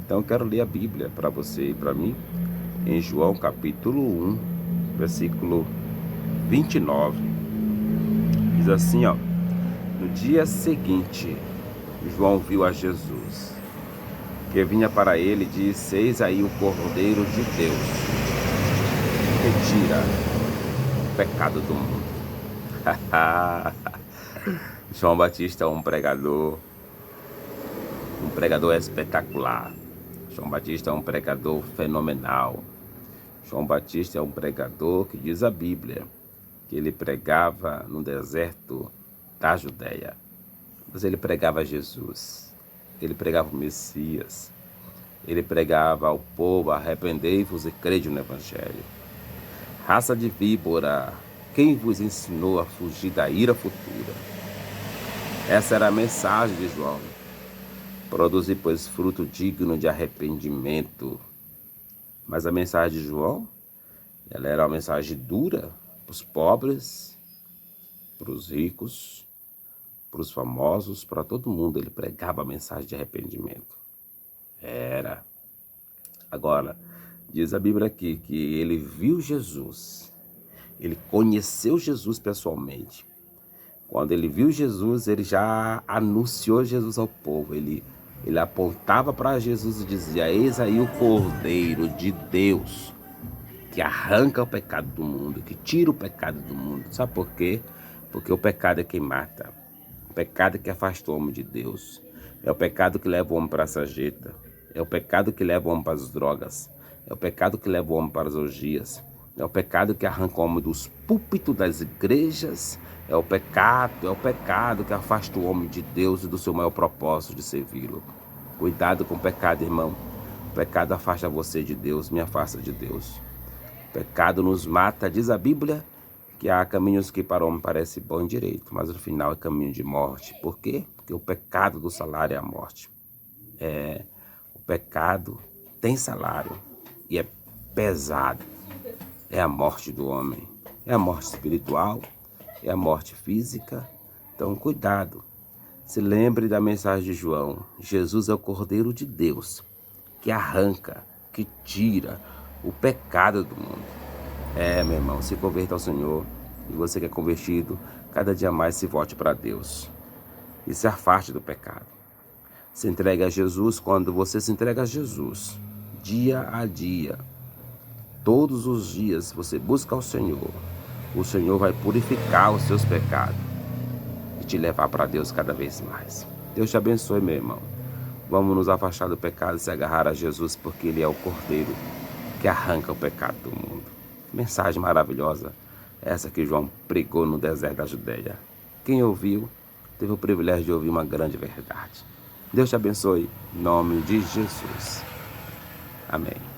Então eu quero ler a Bíblia para você e para mim, em João capítulo 1, versículo 29. Diz assim, ó: no dia seguinte, João viu a Jesus, que vinha para ele, e disse: eis aí o Cordeiro de Deus, que tira o pecado do mundo. João Batista é um pregador espetacular. João Batista é um pregador fenomenal. João Batista é um pregador que diz a Bíblia que ele pregava no deserto da Judéia. Mas ele pregava Jesus, ele pregava o Messias, ele pregava ao povo: arrependei-vos e crede no Evangelho. Raça de víbora, quem vos ensinou a fugir da ira futura? Essa era a mensagem de João. Produzir, pois, fruto digno de arrependimento. Mas a mensagem de João, ela era uma mensagem dura para os pobres, para os ricos, para os famosos, para todo mundo. Ele pregava a mensagem de arrependimento. Agora, diz a Bíblia aqui que ele viu Jesus, ele conheceu Jesus pessoalmente. Quando ele viu Jesus, ele já anunciou Jesus ao povo. Ele apontava para Jesus e dizia: eis aí o Cordeiro de Deus, que arranca o pecado do mundo, que tira o pecado do mundo. Sabe por quê? Porque o pecado é quem mata. O pecado é que afasta o homem de Deus. É o pecado que leva o homem para a sarjeta. É o pecado que leva o homem para as drogas. É o pecado que leva o homem para as orgias. É o pecado que arranca o homem dos púlpitos das igrejas. É o pecado que afasta o homem de Deus e do seu maior propósito de servi-lo. Cuidado com o pecado, irmão. O pecado afasta você de Deus, me afasta de Deus. O pecado nos mata. Diz a Bíblia que há caminhos que para o homem parece bom e direito, mas no final é caminho de morte. Por quê? Porque o pecado do salário é a morte. O pecado tem salário e é pesado. É a morte do homem. É a morte espiritual, é a morte física. Então, cuidado. Se lembre da mensagem de João. Jesus é o Cordeiro de Deus, que arranca, que tira o pecado do mundo. Meu irmão, se converta ao Senhor. E você que é convertido, cada dia mais se volte para Deus. E se afaste do pecado. Se entregue a Jesus. Quando você se entrega a Jesus, dia a dia, todos os dias você busca o Senhor vai purificar os seus pecados e te levar para Deus cada vez mais. Deus te abençoe, meu irmão. Vamos nos afastar do pecado e se agarrar a Jesus, porque Ele é o Cordeiro que arranca o pecado do mundo. Mensagem maravilhosa, essa que João pregou no deserto da Judéia. Quem ouviu, teve o privilégio de ouvir uma grande verdade. Deus te abençoe, em nome de Jesus. Amém.